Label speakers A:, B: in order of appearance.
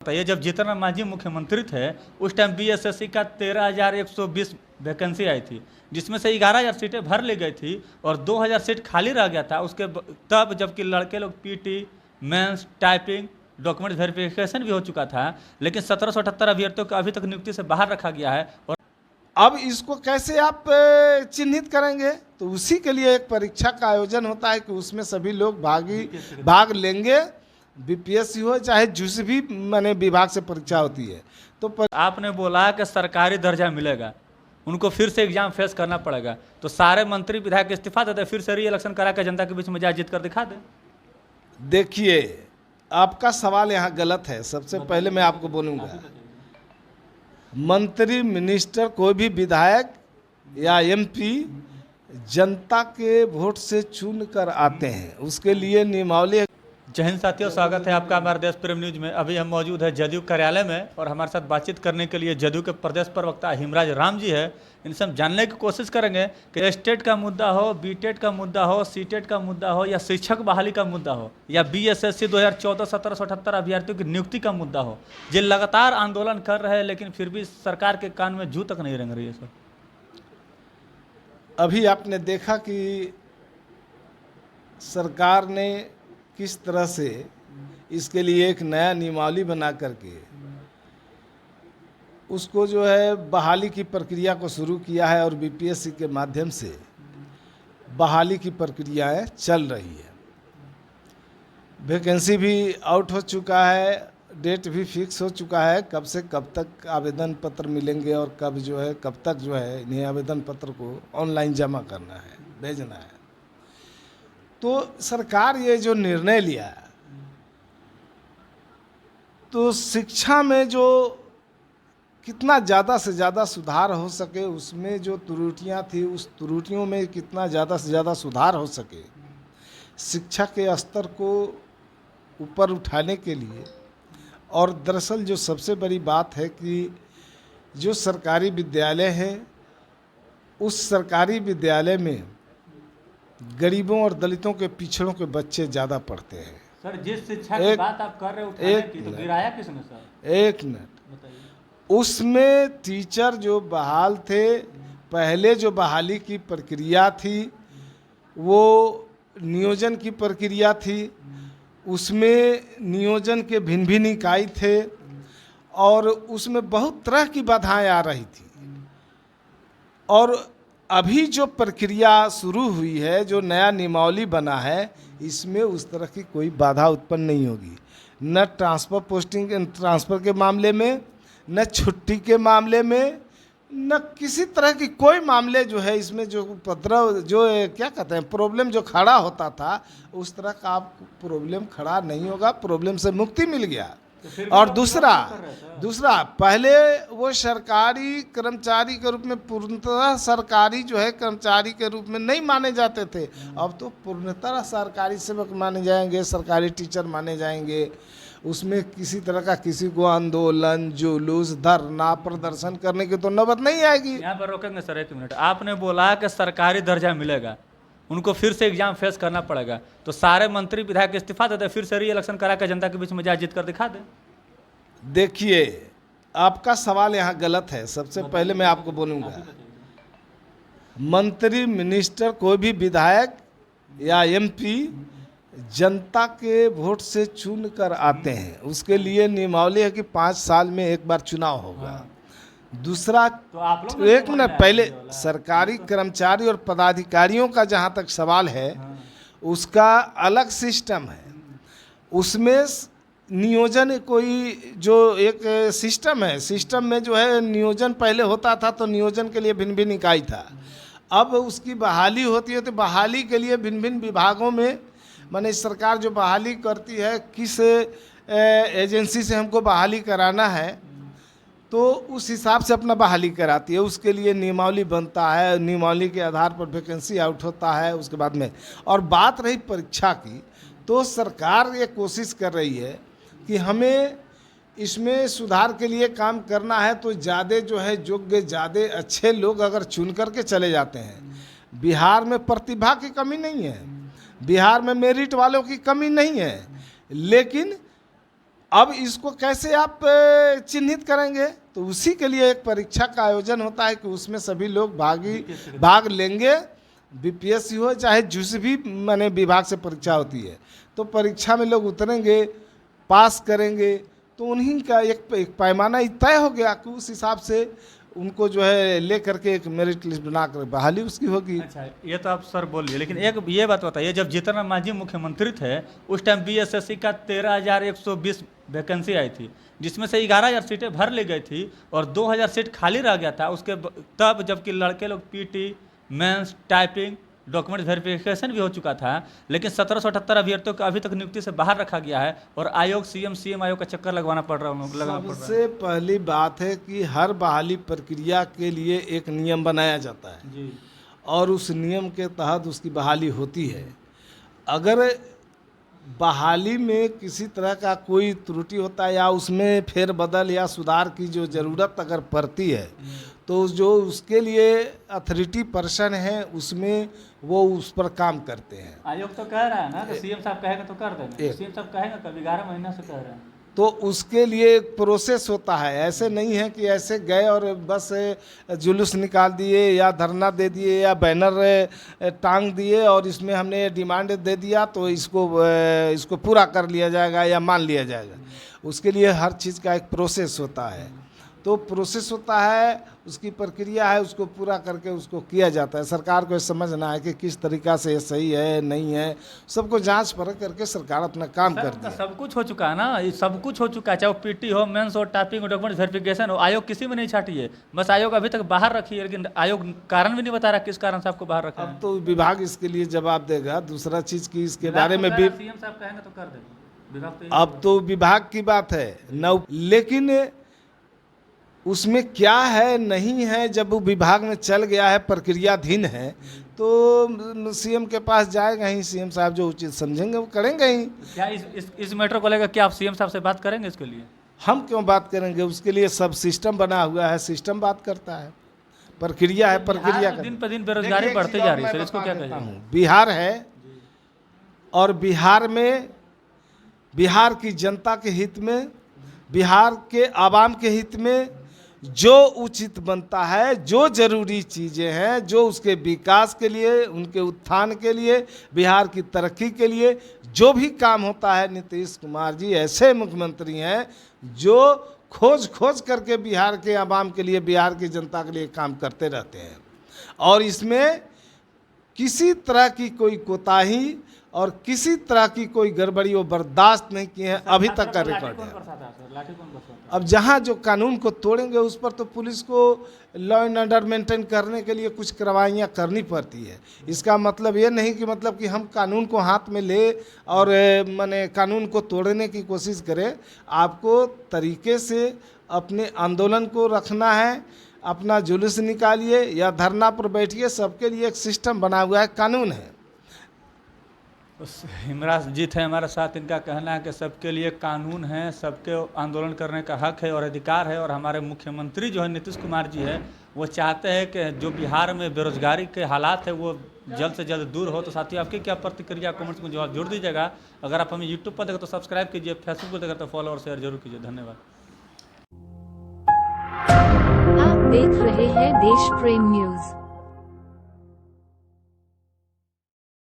A: बताइए, जब जीतन राम मांझी मुख्यमंत्री थे उस टाइम बीएसएससी का 13,120 वैकेंसी आई थी, जिसमें से 11,000 सीटें भर ली गई थी और 2,000 सीट खाली रह गया था। तब जबकि लड़के लोग PT, mains, typing, document verification भी हो चुका था, लेकिन 1778 अभ्यर्थियों को अभी तक नियुक्ति से बाहर रखा गया है। और
B: अब इसको कैसे आप चिन्हित करेंगे? तो उसी के लिए एक परीक्षा का आयोजन होता है कि उसमें सभी लोग भाग लेंगे। बीपीएससी हो चाहे जिस भी माने विभाग से परीक्षा होती है। तो
A: आपने बोला कि सरकारी दर्जा मिलेगा, उनको फिर से एग्जाम फेस करना पड़ेगा, तो सारे मंत्री विधायक इस्तीफा दे दे, फिर से री इलेक्शन करा के जनता के बीच में जा जीत कर दिखा दे।
B: देखिए, आपका सवाल यहाँ गलत है। सबसे पहले मैं आपको बोलूँगा, मंत्री, मिनिस्टर, कोई भी विधायक या एमपी जनता के वोट से चुन कर आते हैं, उसके लिए नियमावली।
A: जय हिंद साथियों, स्वागत है आपका हमारे देश प्रेम न्यूज में। अभी हम मौजूद है जदयू कार्यालय में और हमारे साथ बातचीत करने के लिए जदयू के प्रदेश प्रवक्ता हिमराज राम जी है। इनसे हम जानने की कोशिश करेंगे कि स्टेट का मुद्दा हो, बीटेट का मुद्दा हो, सीटेट का मुद्दा हो, या शिक्षक बहाली का मुद्दा हो, या बीएसएससी 2014 1778 अभ्यर्थियों की नियुक्ति का मुद्दा हो, जो लगातार आंदोलन कर रहे हैं लेकिन फिर भी सरकार के कान में जू तक नहीं रेंग रही है। सर,
B: अभी आपने देखा कि सरकार ने किस तरह से इसके लिए एक नया नियमावली बना करके उसको जो है बहाली की प्रक्रिया को शुरू किया है और बीपीएससी के माध्यम से बहाली की प्रक्रियाएं चल रही है। वैकेंसी भी आउट हो चुका है, डेट भी फिक्स हो चुका है, कब से कब तक आवेदन पत्र मिलेंगे और कब तक जो है इन्हें आवेदन पत्र को ऑनलाइन जमा करना है, भेजना है। तो सरकार ये जो निर्णय लिया, तो शिक्षा में जो कितना ज़्यादा से ज़्यादा सुधार हो सके, उसमें जो त्रुटियां थी उस त्रुटियों में कितना ज़्यादा से ज़्यादा सुधार हो सके, शिक्षा के स्तर को ऊपर उठाने के लिए। और दरअसल जो सबसे बड़ी बात है कि जो सरकारी विद्यालय है, उस सरकारी विद्यालय में गरीबों और दलितों के, पिछड़ों के बच्चे ज़्यादा पढ़ते हैं।
A: सर, जिस शिक्षा की बात आप कर रहे हो उठाने की, तो गिराया किसने सर?
B: एक मिनट, उसमें टीचर जो बहाल थे, पहले जो बहाली की प्रक्रिया थी वो नियोजन की प्रक्रिया थी, उसमें नियोजन के भिन्न भिन्न इकाई थे और उसमें बहुत तरह की बाधाएं आ रही थी। और अभी जो प्रक्रिया शुरू हुई है, जो नया नियमावली बना है, इसमें उस तरह की कोई बाधा उत्पन्न नहीं होगी, न ट्रांसफ़र के मामले में, न छुट्टी के मामले में, न किसी तरह की कोई मामले जो है इसमें जो उपद्रव, जो क्या कहते हैं, प्रॉब्लम जो खड़ा होता था, उस तरह का आप प्रॉब्लम खड़ा नहीं होगा, प्रॉब्लम से मुक्ति मिल गया। और दूसरा पहले वो सरकारी कर्मचारी के रूप में, पूर्णतः सरकारी जो है कर्मचारी के रूप में नहीं माने जाते थे, अब तो पूर्णतः सरकारी सेवक माने जाएंगे, सरकारी टीचर माने जाएंगे। उसमें किसी तरह का किसी को आंदोलन, जुलूस, धरना, प्रदर्शन करने की तो नौबत नहीं आएगी।
A: यहाँ पर रोकेंगे सर, एक मिनट। आपने बोला कि सरकारी दर्जा मिलेगा, उनको फिर से एग्जाम फेस करना पड़ेगा, तो सारे मंत्री विधायक इस्तीफा दे दे, फिर से री इलेक्शन करा के जनता के बीच में जा जीत कर दिखा दे।
B: देखिए, आपका सवाल यहाँ गलत है। सबसे पहले मैं आपको बोलूँगा, मंत्री, मिनिस्टर, कोई भी विधायक या एमपी जनता के वोट से चुन कर आते हैं, उसके लिए नियमावली है कि 5 साल में एक बार चुनाव होगा। दूसरा, तो एक मिनट पहले, सरकारी कर्मचारी और पदाधिकारियों का जहाँ तक सवाल है, उसका अलग सिस्टम है। उसमें नियोजन कोई जो एक सिस्टम है, सिस्टम में जो है नियोजन पहले होता था, तो नियोजन के लिए भिन्न भिन्न इकाई था। अब उसकी बहाली होती है, तो बहाली के लिए भिन्न भिन्न विभागों में, माने सरकार जो बहाली करती है, किस एजेंसी से हमको बहाली कराना है, तो उस हिसाब से अपना बहाली कराती है। उसके लिए नियमावली बनता है, नियमावली के आधार पर वैकेंसी आउट होता है उसके बाद में। और बात रही परीक्षा की, तो सरकार ये कोशिश कर रही है कि हमें इसमें सुधार के लिए काम करना है, तो ज़्यादा जो है योग्य, ज़्यादा अच्छे लोग अगर चुन करके चले जाते हैं। बिहार में प्रतिभा की कमी नहीं है, बिहार में मेरिट वालों की कमी नहीं है, लेकिन अब इसको कैसे आप चिन्हित करेंगे? तो उसी के लिए एक परीक्षा का आयोजन होता है कि उसमें सभी लोग भाग लेंगे। बीपीएससी हो चाहे जिस भी माने विभाग से परीक्षा होती है, तो परीक्षा में लोग उतरेंगे, पास करेंगे, तो उन्हीं का एक पैमाना तय हो गया कि उस हिसाब से उनको जो है ले करके एक मेरिट लिस्ट बनाकर बहाली उसकी होगी।
A: अच्छा, ये तो आप सर बोलिए, लेकिन एक ये बात बताइए, जब जीतन राम मांझी मुख्यमंत्री थे उस टाइम बीएसएससी का 13,120 वैकेंसी आई थी, जिसमें से 11,000 सीटें भर ली गई थी और 2,000 सीट खाली रह गया था तब जबकि लड़के लोग PT, mains, typing, document verification भी हो चुका था, लेकिन 1778 अभ्यर्थियों को अभी तक नियुक्ति से बाहर रखा गया है और आयोग सीएम आयोग का चक्कर लगवाना पड़ रहा है।
B: सबसे पहली बात है कि हर बहाली प्रक्रिया के लिए एक नियम बनाया जाता है
A: जी,
B: और उस नियम के तहत उसकी बहाली होती है। अगर बहाली में किसी तरह का कोई त्रुटि होता है या उसमें फेरबदल या सुधार की जो ज़रूरत अगर पड़ती है, तो जो उसके लिए अथॉरिटी पर्सन है उसमें वो उस पर काम करते हैं।
A: आयोग तो कह रहा है ना कि सीएम साहब कहेगा तो कर देंगे, सीएम साहब कहेगा कभी 11 महीना से कह रहे हैं,
B: तो उसके लिए एक प्रोसेस होता है। ऐसे नहीं है कि ऐसे गए और बस जुलूस निकाल दिए या धरना दे दिए या बैनर टांग दिए और इसमें हमने डिमांड दे दिया तो इसको पूरा कर लिया जाएगा या मान लिया जाएगा। उसके लिए हर चीज़ का एक प्रोसेस होता है, तो प्रोसेस होता है, उसकी प्रक्रिया है, उसको पूरा करके उसको किया जाता है। सरकार को समझना है कि किस तरीक़ा से ये सही है नहीं है, सबको जांच परख करके सरकार अपना काम करती है।
A: सब कुछ हो चुका है ना, ये सब कुछ हो चुका है, चाहे वो पीटी हो, मेंस हो, टाइपिंग हो, डॉक्यूमेंट वेरिफिकेशन हो, आयोग किसी में नहीं छाटी है, बस आयोग अभी तक बाहर रखी है, लेकिन आयोग कारण भी नहीं बता रहा किस कारण से आपको बाहर रखा है।
B: अब तो विभाग इसके लिए जवाब देगा। दूसरा चीज़ की इसके बारे में भी
A: सीएम साहब कहेंगे तो कर देंगे, विभाग
B: अब तो विभाग की बात है न, लेकिन उसमें क्या है नहीं है, जब वो विभाग में चल गया है, प्रक्रियाधीन है, तो सीएम के पास जाएगा ही, सीएम साहब जो उचित समझेंगे वो करेंगे ही।
A: क्या इस मैटर को लेकर क्या आप सीएम साहब से बात करेंगे इसके लिए?
B: हम क्यों बात करेंगे, उसके लिए सब सिस्टम बना हुआ है, सिस्टम बात करता है, प्रक्रिया है, प्रक्रिया
A: दिन पर दिन बेरोजगारी बढ़ती जा रही है सर, इसको क्या कहें?
B: बिहार है और बिहार में बिहार की जनता के हित में, बिहार के आवाम के हित में जो उचित बनता है, जो जरूरी चीज़ें हैं, जो उसके विकास के लिए, उनके उत्थान के लिए, बिहार की तरक्की के लिए जो भी काम होता है, नीतीश कुमार जी ऐसे मुख्यमंत्री हैं जो खोज करके बिहार के आवाम के लिए, बिहार की जनता के लिए काम करते रहते हैं और इसमें किसी तरह की कोई कोताही और किसी तरह की कोई गड़बड़ी वो बर्दाश्त नहीं किए हैं, अभी तक का रिकॉर्ड है। अब जहाँ जो कानून को तोड़ेंगे उस पर तो पुलिस को लॉ एंड ऑर्डर मेंटेन करने के लिए कुछ कार्रवाइयाँ करनी पड़ती है। इसका मतलब ये नहीं कि मतलब कि हम कानून को हाथ में ले और माने कानून को तोड़ने की कोशिश करें। आपको तरीके से अपने आंदोलन को रखना है, अपना जुलूस निकालिए या धरना पर बैठिए, सबके लिए एक सिस्टम बना हुआ है, कानून है।
A: हिमराज जी थे हमारे साथ, इनका कहना है कि सबके लिए कानून है, सबके आंदोलन करने का हक है और अधिकार है, और हमारे मुख्यमंत्री जो है नीतीश कुमार जी है वो चाहते हैं कि जो बिहार में बेरोजगारी के हालात है वो जल्द से जल्द दूर हो। तो साथियों, आपकी क्या प्रतिक्रिया कमेंट्स में जवाब जोड़ दीजिएगा। अगर आप हमें यूट्यूब पर देखें तो सब्सक्राइब कीजिए, फेसबुक पर देखें तो फॉलो और शेयर जरूर कीजिए। धन्यवाद।
C: आप देख रहे हैं देश प्रेम न्यूज।